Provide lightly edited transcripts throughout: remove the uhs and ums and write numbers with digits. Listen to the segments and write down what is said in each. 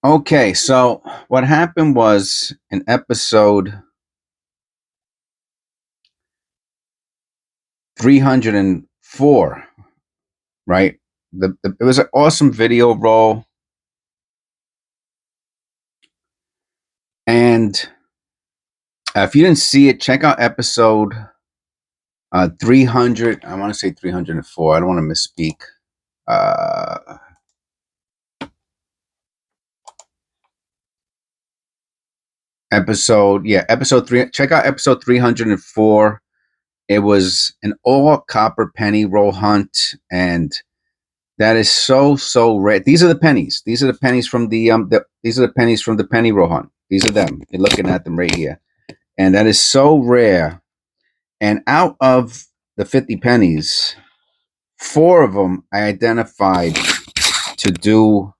Okay, so what happened was in episode 304, right? It was an awesome video roll, and if you didn't see it, check out episode 300. I want to say 304. I don't want to misspeak. Uh, episode 3. Check out episode 304. It was an all copper penny roll hunt, and that is so rare. These are the pennies. These are the pennies from these are the pennies from the penny roll hunt. These are them. You're looking at them right here, and that is so rare. And out of the 50 pennies, 4 of them I identified to do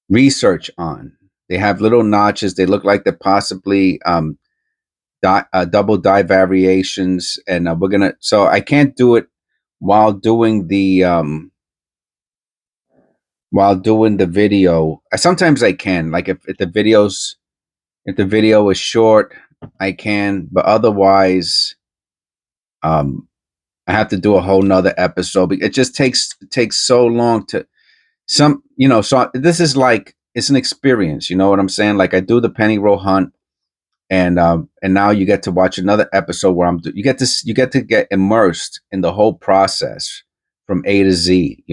research on. They have little notches. They look like they're possibly double die variations, and we're gonna. So I can't do it while doing the video. Sometimes I can, like if the video is short, I can, but otherwise, I have to do a whole nother episode. It just takes so long to so this is like, it's an experience. You know what I'm saying? Like I do the penny roll hunt, and now you get to watch another episode where you get to get immersed in the whole process from A to Z,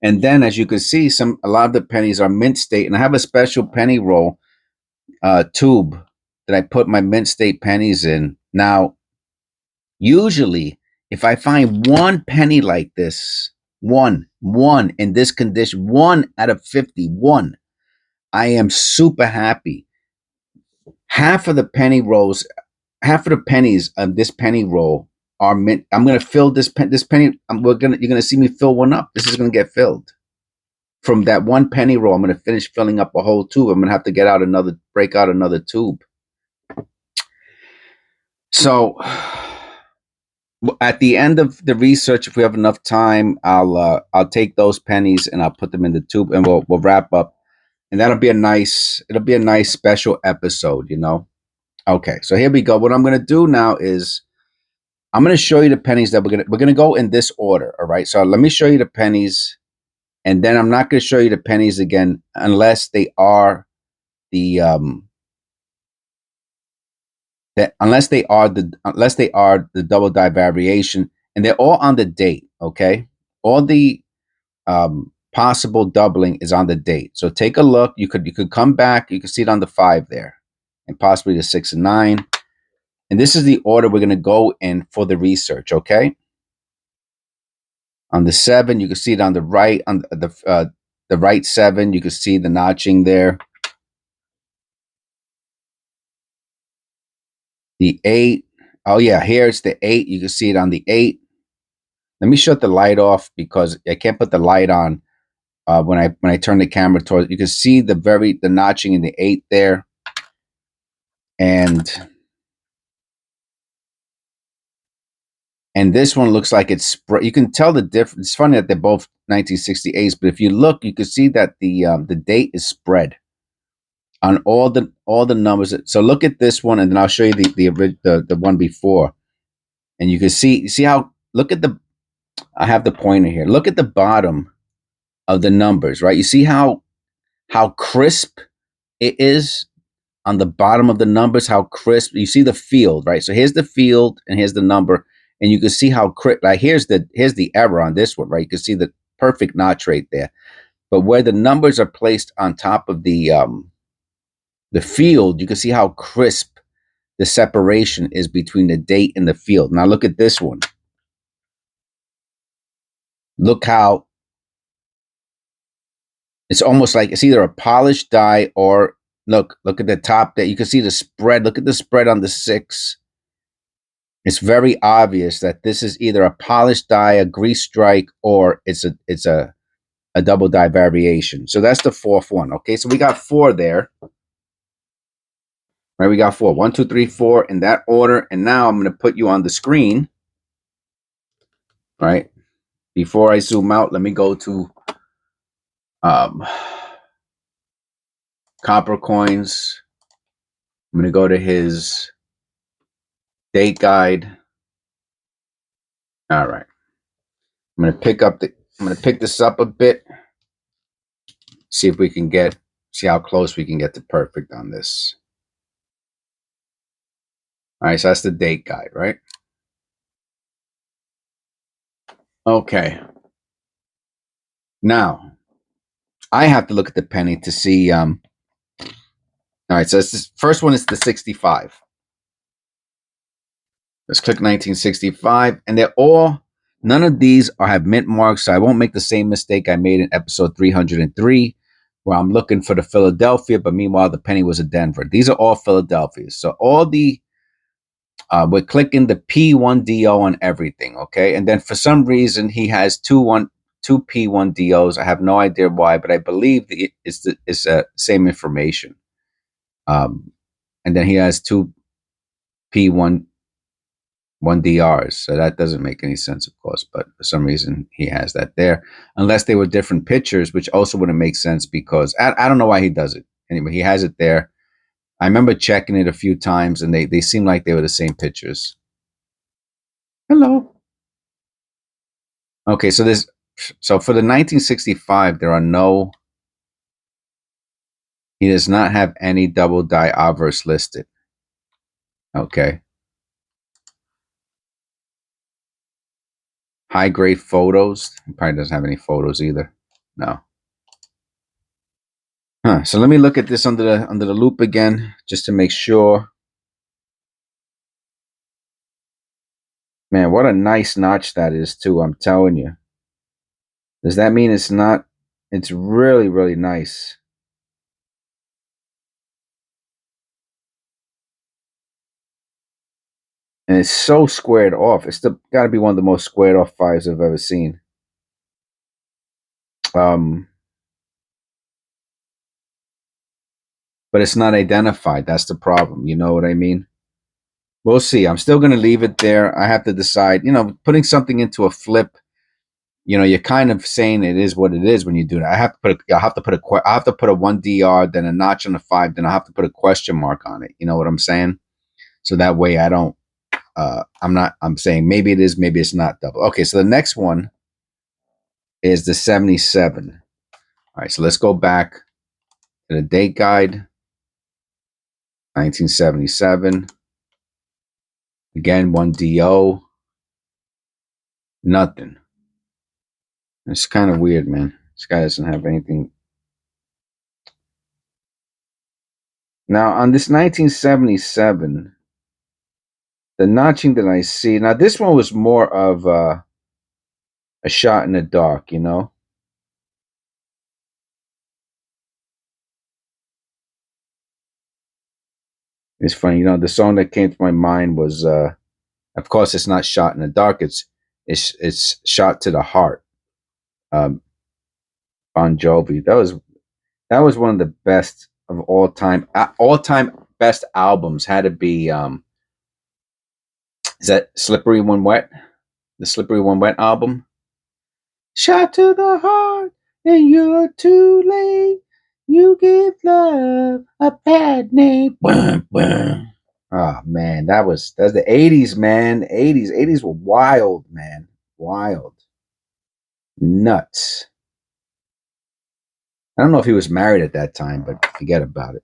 and then as you can see, a lot of the pennies are mint state, and I have a special penny roll tube that I put my mint state pennies in. Now usually if I find one penny like this, one in this condition, 1 out of 51, I am super happy. Half of the pennies of this penny roll are mint. I'm gonna fill this penny. You're gonna see me fill one up. This is gonna get filled from that one penny roll. I'm gonna finish filling up a whole tube. I'm gonna have to break out another tube. So at the end of the research, if we have enough time, I'll take those pennies and I'll put them in the tube, and we'll wrap up, and it'll be a nice special episode. Okay, so here we go. What I'm gonna do now is I'm gonna show you the pennies that we're gonna go in this order. All right. So let me show you the pennies, and then I'm not gonna show you the pennies again unless they are the double die variation, and they're all on the date. Okay, all the possible doubling is on the date. So take a look. You could come back. You can see it on the 5 there, and possibly the 6 and 9. And this is the order we're going to go in for the research. Okay. On the 7, you can see it on the right, on the right 7. You can see the notching there. The 8. Oh yeah, here's the 8. You can see it on the 8. Let me shut the light off because I can't put the light on when I turn the camera towards. You can see the notching in the 8 there, and this one looks like it's spread. You can tell the difference. It's funny that they're both 1968s, but if you look, you can see that the date is spread on all the numbers. So look at this one, and then I'll show you the one before, and you can see how. Look at I have the pointer here. Look at the bottom of the numbers, right? You see how crisp it is on the bottom of the numbers, how crisp. You see the field, right? So here's the field and here's the number, and you can see how crisp. Like here's the error on this one, right? You can see the perfect notch right there. But where the numbers are placed on top of the field, you can see how crisp the separation is between the date and the field. Now look at this one. Look how it's almost like it's either a polished die or look at the top there. You can see the spread. Look at the spread on the 6. It's very obvious that this is either a polished die, a grease strike, or it's a double die variation. So that's the 4th one. Okay, so we got 4 there. Right, we got 4. 1, 2, 3, 4 in that order. And now I'm going to put you on the screen. Right. Before I zoom out, let me go to Um, copper coins. I'm going to go to his date guide. All right. I'm going to pick this up a bit. See if we can see how close we can get to perfect on this. All right. So that's the date guide, right? Okay. Now I have to look at the penny to see. All right. So this first one is the 65. Let's click 1965, and none of these have mint marks, so I won't make the same mistake I made in episode 303, where I'm looking for the Philadelphia, but meanwhile the penny was a Denver. These are all Philadelphias. So we're clicking the P1DO on everything, okay? And then for some reason he has two P1DOs. I have no idea why, but I believe it's the same information. And then he has two P1DRs. So that doesn't make any sense, of course, but for some reason he has that there. Unless they were different pictures, which also wouldn't make sense because I don't know why he does it. Anyway, he has it there. I remember checking it a few times and they seem like they were the same pictures. Hello. Okay, so for the 1965, he does not have any double die obverse listed. Okay. High grade photos. He probably doesn't have any photos either. No. Huh. So let me look at this under the loop again, just to make sure. Man, what a nice notch that is too, I'm telling you. Does that mean it's not? It's really, really nice. And it's so squared off. It's got to be one of the most squared off fives I've ever seen. But it's not identified. That's the problem. You know what I mean? We'll see. I'm still going to leave it there. I have to decide. Putting something into a flip. You're kind of saying it is what it is when you do that. I have to put a 1DR, then a notch on the 5, then I have to put a question mark on it. You know what I'm saying? So that way I don't. I'm saying maybe it is, maybe it's not double. Okay, so the next one is the 77. All right, so let's go back to the date guide. 1977. Again, 1DO. Nothing. It's kind of weird, man. This guy doesn't have anything. Now, on this 1977, the notching that I see, now this one was more of a shot in the dark, It's funny, the song that came to my mind was, of course, it's not shot in the dark. It's shot to the heart. Bon Jovi. That was one of the best of all time best albums. Had to be is that Slippery When Wet? The Slippery When Wet album. Shot to the heart, and you're too late. You give love a bad name. Oh man, that's the 80s, man. 80s were wild, man. Wild. Nuts. I don't know if he was married at that time, but forget about it.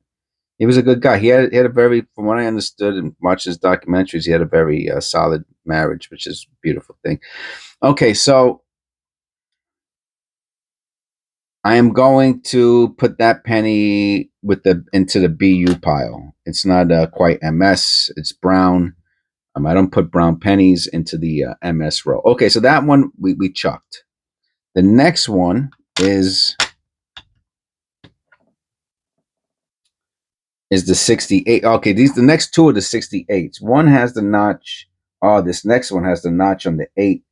He was a good guy. He had a very, from what I understood and watched his documentaries, he had a very solid marriage, which is a beautiful thing. Okay, so I am going to put that penny into the BU pile. It's not quite MS. It's brown. I don't put brown pennies into the MS row. Okay, so that one we chucked. The next one is the 68. Okay, the next two are the 68s. One has the notch. Oh, this next one has the notch on the 8.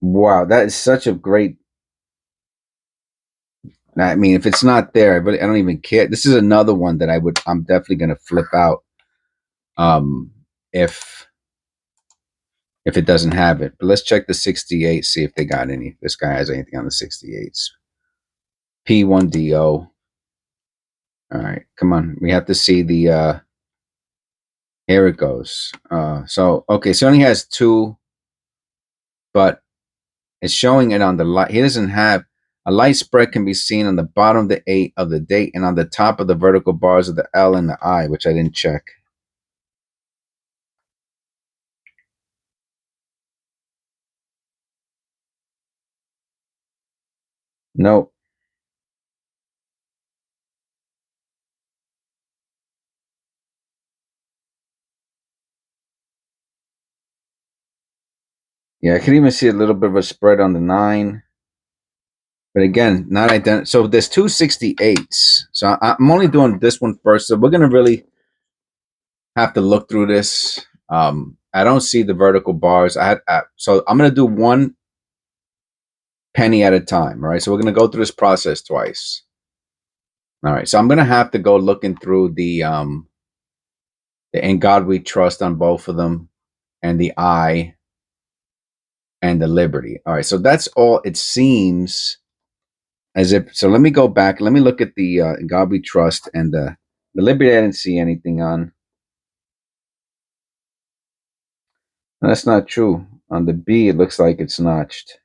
Wow, that is such a great. I mean, if it's not there, I don't even care. This is another one that I'm definitely gonna flip out. If it doesn't have it, but let's check the 68. See if they got any. If this guy has anything on the 68s. P1DO. All right, come on. We have to see the here it goes. So okay, so it only has two, but it's showing it on the light. He doesn't have a light spread can be seen on the bottom of the 8 of the date and on the top of the vertical bars of the L and the I, which I didn't check. Nope. Yeah, I can even see a little bit of a spread on the 9. But again, not identical. So there's two 68s. So I'm only doing this one first. So we're going to really have to look through this. I don't see the vertical bars. So I'm going to do one penny at a time. All right. So we're going to go through this process twice. All right. So I'm going to have to go looking through the In God We Trust on both of them, and the I and the Liberty. All right. So that's all it seems as if. So let me go back. Let me look at the In God We Trust and the Liberty. I didn't see anything on. That's not true. On the B, it looks like it's notched.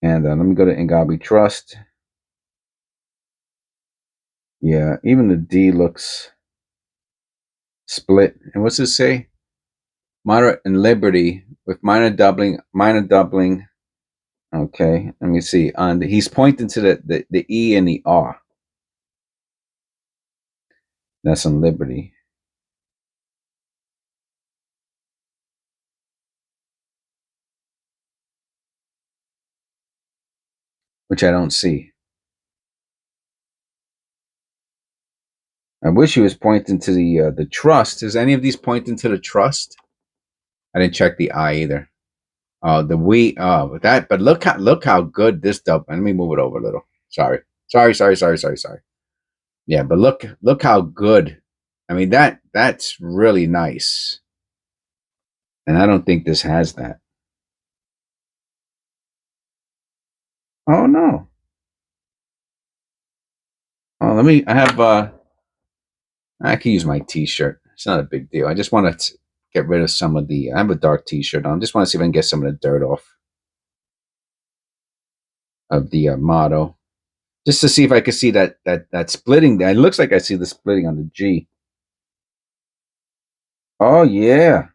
And let me go to In God We Trust. Yeah, even the D looks split. And what's it say? Moderate and Liberty with minor doubling, minor doubling. Okay, let me see. He's pointing to the E and the R. That's on Liberty. Which I don't see. I wish he was pointing to the trust. Is any of these pointing to the trust? I didn't check the I either. Oh, the we. Oh, that. But look how good this double. Let me move it over a little. Sorry. Yeah, but look how good. I mean that's really nice. And I don't think this has that. Oh no. Oh, let me. I have. I can use my T-shirt. It's not a big deal. I just want to get rid of some of the. I have a dark T-shirt on. Just want to see if I can get some of the dirt off of the motto, just to see if I can see that splitting. There, it looks like I see the splitting on the G. Oh yeah,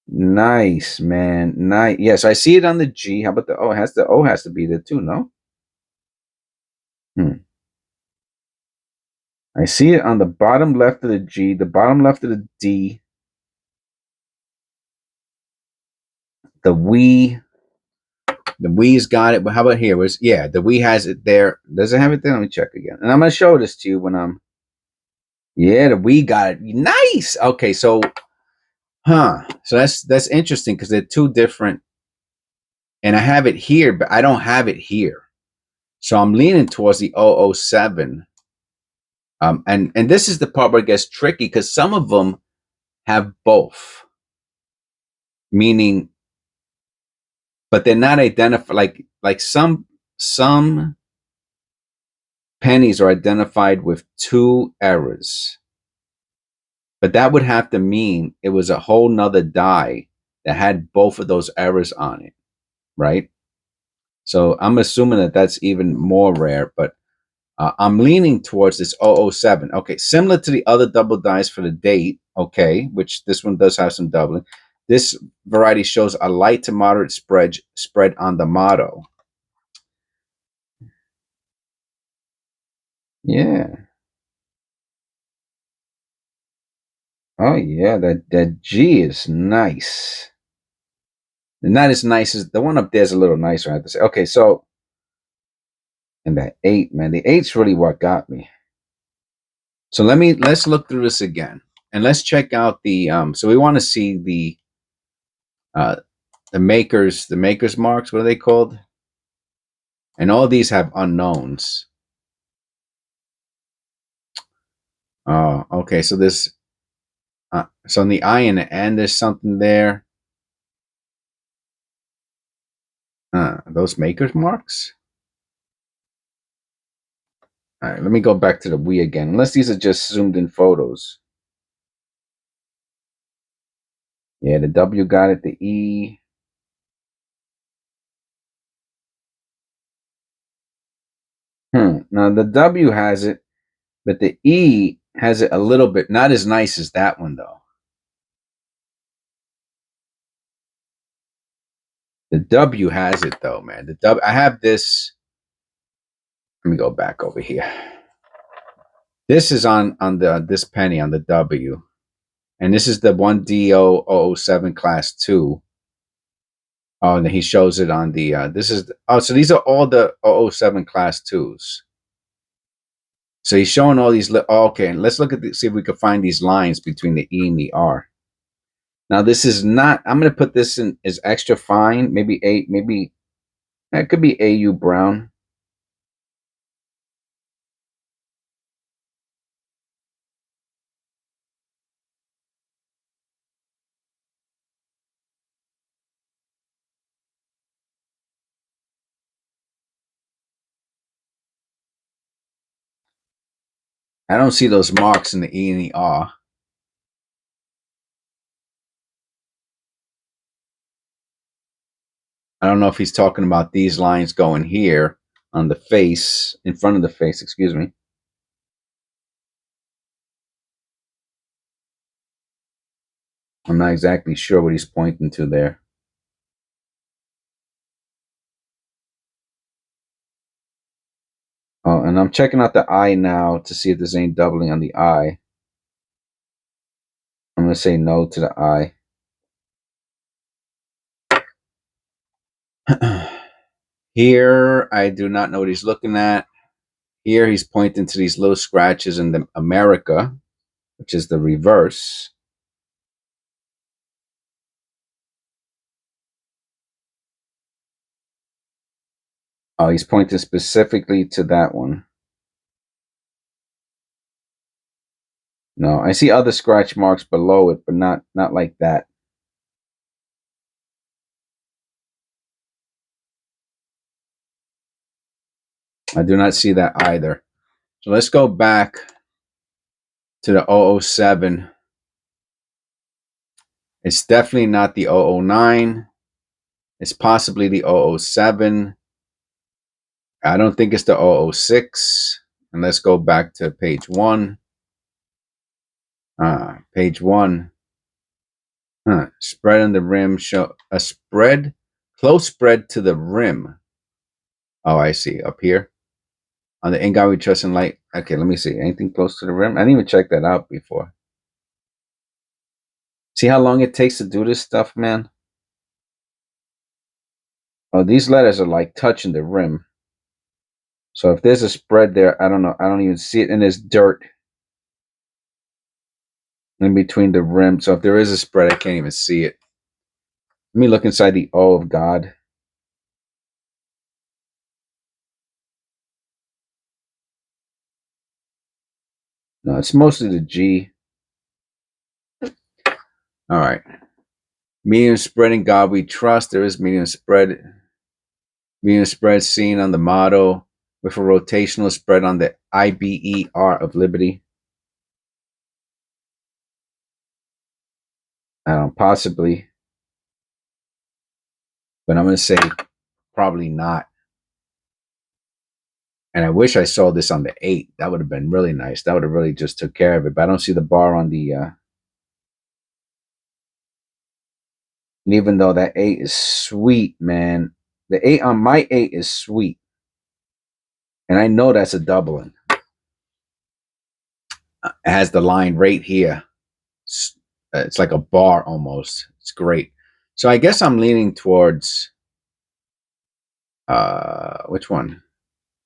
nice man, nice. Yes, I see it on the G. How about the O? The O has to be there too? No. Hmm. I see it on the bottom left of the G, the bottom left of the D, the we. The we's got it, but how about here? Yeah, the we has it there. Does it have it there? Let me check again. And I'm gonna show this to you when I'm. Yeah, the we got it. Nice. Okay, so So that's interesting because they're two different. And I have it here, but I don't have it here. So I'm leaning towards the 007. And this is the part where it gets tricky because some of them have both, meaning, but they're not identified. Like some pennies are identified with two errors, but that would have to mean it was a whole nother die that had both of those errors on it, right? So I'm assuming that that's even more rare, but I'm leaning towards this 007. Okay, similar to the other double dice for the date, okay, which this one does have some doubling. This variety shows a light to moderate spread on the motto. Yeah. Oh yeah, that G is nice. Not as nice as the one up there is a little nicer, I have to say. Okay, so and that 8, man, the eight's really what got me. So let's look through this again. And let's check out the so we want to see uh the makers marks, what are they called? And all these have unknowns. Oh, okay. So this, so in the I and the N, there's something there. Those maker's marks? All right, let me go back to the we again. Unless these are just zoomed in photos. Yeah, the W got it, the E. Now the W has it, but the E has it a little bit. Not as nice as that one, though. The W has it, though, man. The W, I have this. Let me go back over here. This is on this penny on the W. And this is the 1DO007 class 2. Oh, and he shows it on the, so these are all the 007 class 2s. So he's showing all these, okay, and let's look at see if we can find these lines between the E and the R. Now this is not, I'm going to put this in as extra fine, maybe that could be AU brown. I don't see those marks in the E and the R. I don't know if he's talking about these lines going here on the face, in front of the face, excuse me. I'm not exactly sure what he's pointing to there. Oh, and I'm checking out the eye now to see if there's any doubling on the eye. I'm going to say no to the eye. Here, I do not know what he's looking at. Here, he's pointing to these little scratches in the America, which is the reverse. Oh, he's pointing specifically to that one. No, I see other scratch marks below it, but not like that. I do not see that either. So let's go back to the 007. It's definitely not the 009. It's possibly the 007. I don't think it's the 006. And let's go back to page 1. Page 1. Spread on the rim. Show a spread. Close spread to the rim. Oh, I see. Up here. On the In God We Trust and Light. Okay, let me see. Anything close to the rim? I didn't even check that out before. See how long it takes to do this stuff, man? Oh, these letters are like touching the rim. So if there's a spread there, I don't know. I don't even see it. And there's dirt in between the rim. So if there is a spread, I can't even see it. Let me look inside the O of God. No, it's mostly the G. All right. Medium spread in God we trust. There is medium spread. Medium spread seen on the motto with a rotational spread on the IBER of Liberty. Possibly. But I'm going to say probably not. And I wish I saw this on the 8. That would have been really nice. That would have really just took care of it. But I don't see the bar on the... And even though that 8 is sweet, man. The 8 on my 8 is sweet. And I know that's a doubling. It has the line right here. It's like a bar almost. It's great. So I guess I'm leaning towards... which one?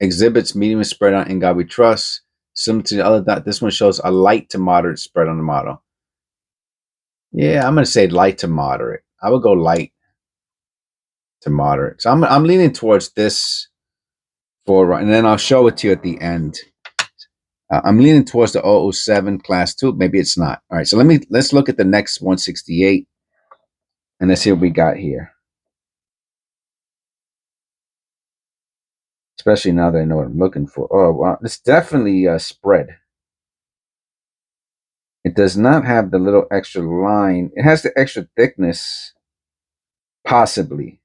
Exhibits medium spread on In God We Trust. Similar to the other, this one shows a light to moderate spread on the model. Yeah, I'm going to say light to moderate. I would go light to moderate. So I'm leaning towards this and then I'll show it to you at the end. I'm leaning towards the 007 class 2. Maybe it's not. All right, so let's look at the next 168 and let's see what we got here. especially now that I know what I'm looking for. Oh, wow. It's definitely spread. It does not have the little extra line. It has the extra thickness, possibly.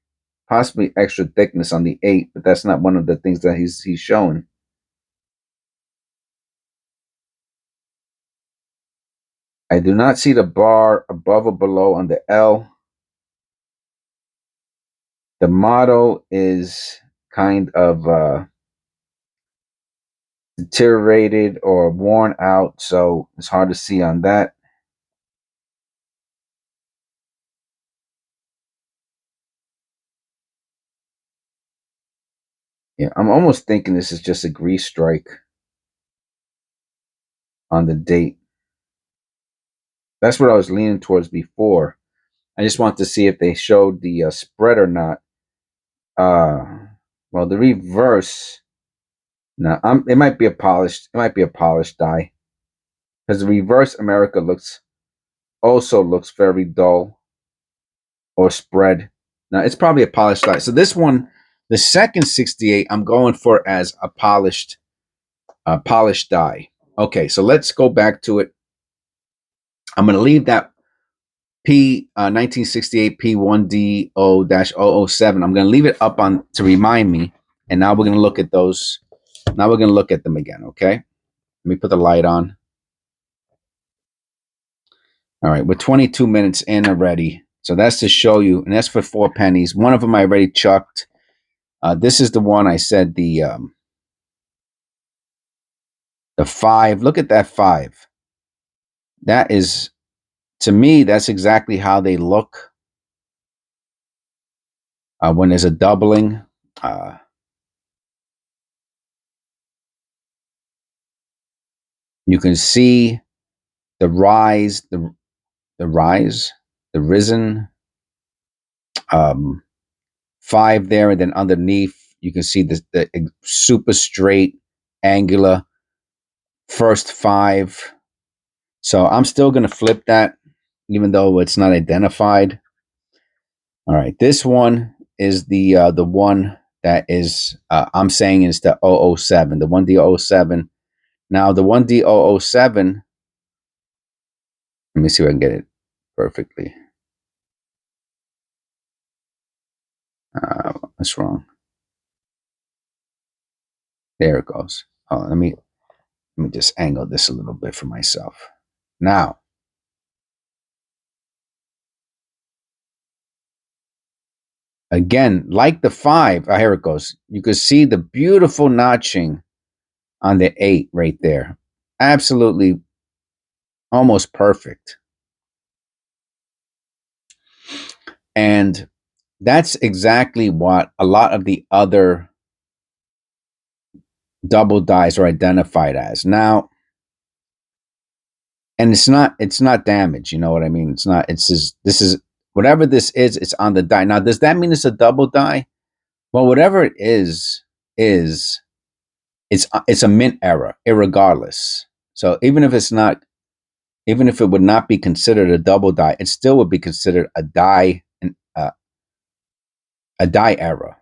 Possibly extra thickness on the 8, but that's not one of the things that he's showing. I do not see the bar above or below on the L. The model is kind of deteriorated or worn out, so it's hard to see on that. Yeah, I'm almost thinking this is just a grease strike on the date. That's what I was leaning towards before. I just want to see if they showed the spread or not. Well, the reverse. No, it might be a polished. It might be a polished die, because the reverse America looks very dull or spread. Now it's probably a polished die. So this one, the second 68, I'm going for as a polished die. Okay, so let's go back to it. I'm going to leave that P 1968 P1DO-007. I'm going to leave it up on to remind me. And now we're going to look at those. Now we're going to look at them again. Okay. Let me put the light on. All right. We're 22 minutes in already. So that's to show you. And that's for 4 pennies. One of them I already chucked. This is the one I said the 5. Look at that 5. That is, to me, that's exactly how they look when there's a doubling. You can see the rise, the risen 5 there, and then underneath you can see the super straight, angular first 5. So I'm still going to flip that, even though it's not identified. All right, this one is the one that is I'm saying is the 007, the 1D007. Now the 1D007. Let me see if I can get it perfectly. What's wrong? There it goes. Oh, let me just angle this a little bit for myself. Now, again, like the 5, here it goes. You can see the beautiful notching on the 8 right there. Absolutely almost perfect. And that's exactly what a lot of the other double dies are identified as. Now, and it's not damage, you know what I mean? This is whatever this is, it's on the die. Now, does that mean it's a double die? Well, whatever it is it's a mint error, irregardless. So even if it would not be considered a double die, it still would be considered a die error.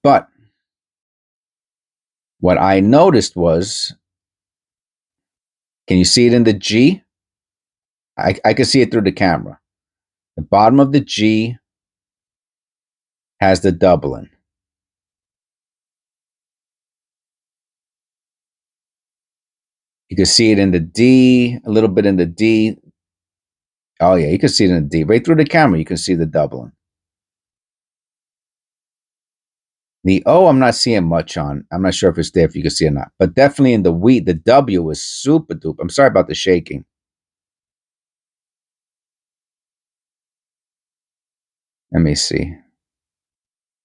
But what I noticed was, can you see it in the G? I can see it through the camera. The bottom of the G has the doubling. You can see it in the D, a little bit in the D. Oh yeah, you can see it in the D. Right through the camera, you can see the doubling. The O, I'm not seeing much on. I'm not sure if it's there, if you can see it or not. But definitely in the the W is super duper. I'm sorry about the shaking. Let me see.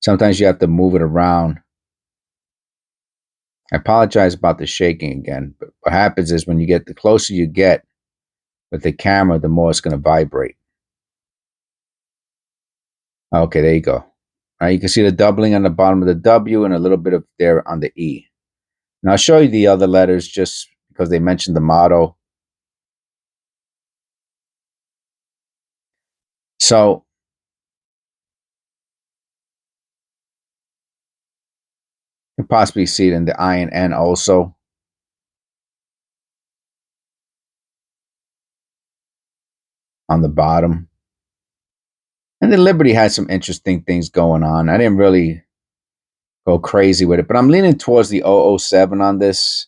Sometimes you have to move it around. I apologize about the shaking again. But what happens is when you get, the closer you get with the camera, the more it's going to vibrate. Okay, there you go. All right, you can see the doubling on the bottom of the W and a little bit of there on the E. And I'll show you the other letters just because they mentioned the motto. So You can possibly see it in the I and N also. On the bottom. And then Liberty had some interesting things going on. I didn't really go crazy with it, but I'm leaning towards the 007 on this.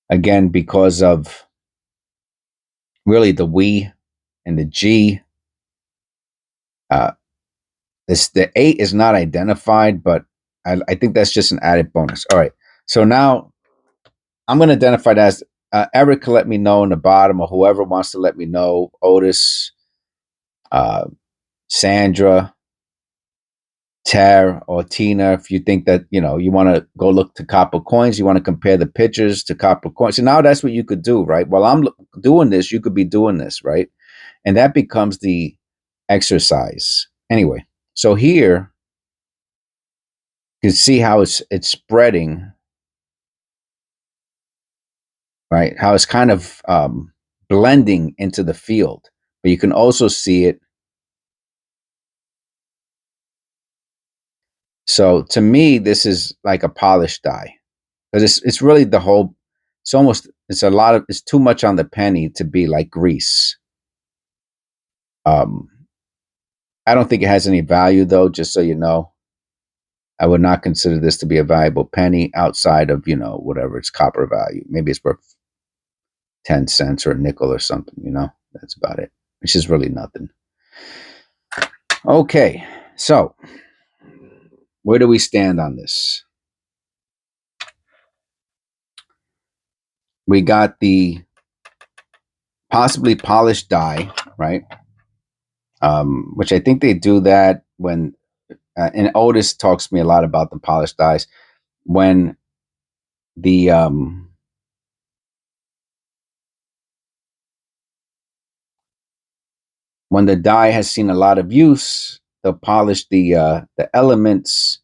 Again, because of really the we and the G. The 8 is not identified, but I think that's just an added bonus. All right. So now I'm going to identify it as Eric can let me know in the bottom, or whoever wants to let me know. Otis, Sandra, Tara, or Tina, if you think that, you want to go look to copper coins, you want to compare the pictures to copper coins. So now that's what you could do, right? While I'm doing this, you could be doing this, right? And that becomes the exercise. Anyway, so here you can see how it's spreading, right? How it's kind of blending into the field. But you can also see it. So to me, this is like a polished die, because it's really the whole. It's too much on the penny to be like grease. Um, I don't think it has any value though. Just so you know, I would not consider this to be a valuable penny outside of whatever its copper value. Maybe it's worth 10 cents or a nickel or something. That's about it. Which is really nothing. Okay, so where do we stand on this? We got the possibly polished die, right? Which I think they do that when, and Otis talks to me a lot about the polished dies, when the die has seen a lot of use, they'll polish the elements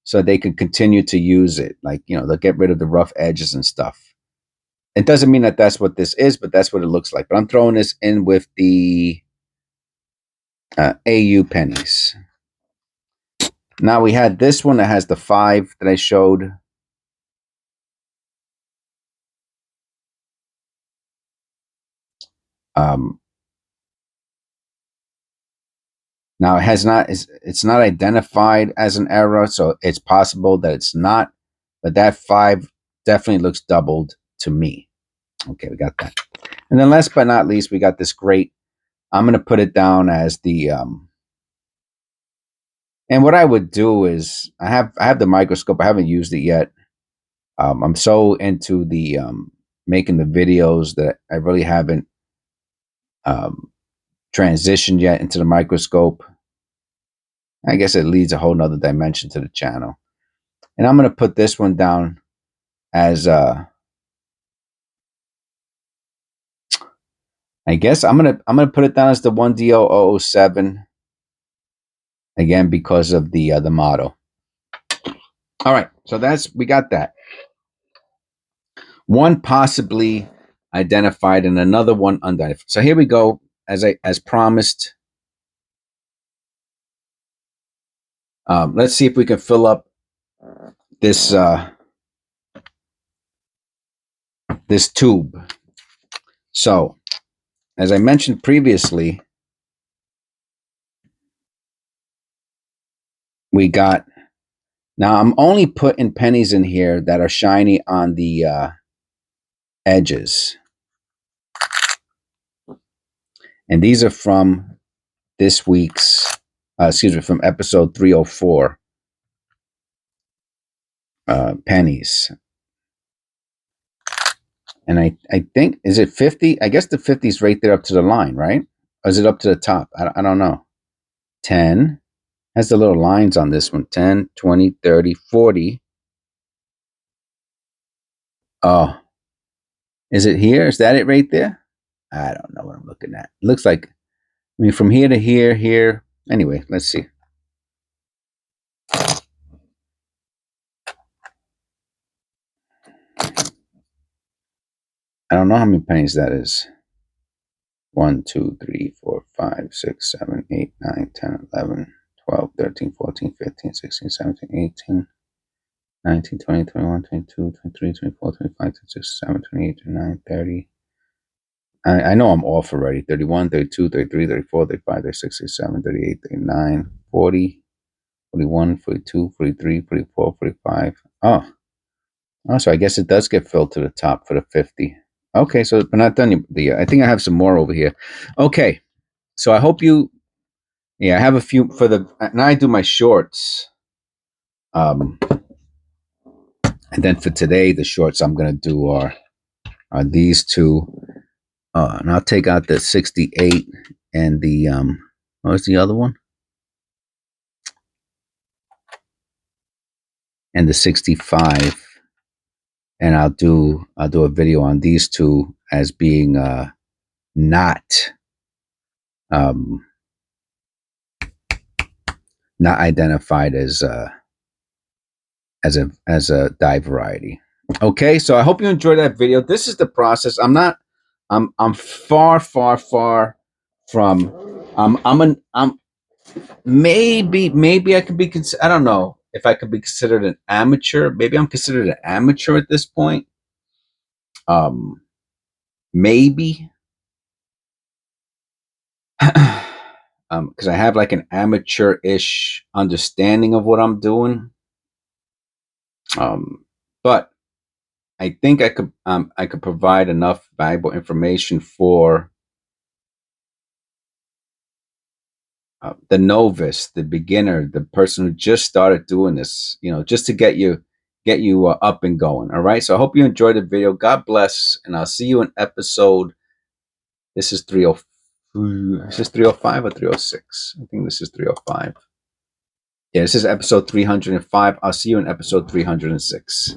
so they can continue to use it. Like, they'll get rid of the rough edges and stuff. It doesn't mean that that's what this is, but that's what it looks like. But I'm throwing this in with the AU pennies. Now we had this one that has the 5 that I showed. Now it's not identified as an error, so it's possible that it's not, but that 5 definitely looks doubled to me. Okay, we got that. And then last but not least, we got this great. I'm going to put it down as the and what I would do is I have the microscope. I haven't used it yet. I'm so into the making the videos that I really haven't transitioned yet into the microscope. I guess it leads a whole nother dimension to the channel. And I'm going to put this one down as I guess I'm gonna put it down as the 1D007 again because of the motto. All right, so we got that. One possibly identified and another one unidentified. So here we go. As promised, let's see if we can fill up this this tube. So, as I mentioned previously, we got. Now I'm only putting pennies in here that are shiny on the edges, and these are from this week's. From episode 304. Pennies. And I think, is it 50? I guess the 50 is right there up to the line, right? Or is it up to the top? I don't know. 10 has the little lines on this one. 10, 20, 30, 40. Oh, is it here? Is that it right there? I don't know what I'm looking at. It looks like, from here to here, here. Anyway, let's see. I don't know how many pennies that is. 1, 2, 3, 4, 5, 6, 7, 8, 9, 10, 11, 12, 13, 14, 15, 16, 17, 18, 19, 20, 21, 22, 23, 24, 25, 26, 27, 28, 29, 30. I know I'm off already. 31, 32, 33, 34, 35, 36, 37, 38, 39, 40, 41, 42, 43, 44, 45. Oh, so I guess it does get filled to the top for the 50. Okay, so we're not done yet. I think I have some more over here. Okay, so I hope you, yeah, I have a few for the, now I do my shorts. And then for today, the shorts I'm going to do are these two. And I'll take out the 68 and the, what's the other one? And the 65. And I'll do a video on these two as being not um, not identified as a dye variety. Okay, so I hope you enjoyed that video. This is the process. I'm far from I'm maybe I could be I don't know if I could be considered an amateur. Maybe I'm considered an amateur at this point. Maybe because I have like an amateur-ish understanding of what I'm doing. But I think I could provide enough valuable information for the novice, the beginner, the person who just started doing this, just to get you up and going. All right. So I hope you enjoyed the video. God bless, and I'll see you in episode. This is 30. Is this 305 or 306? I think this is 305. Yeah, this is episode 305. I'll see you in episode 306.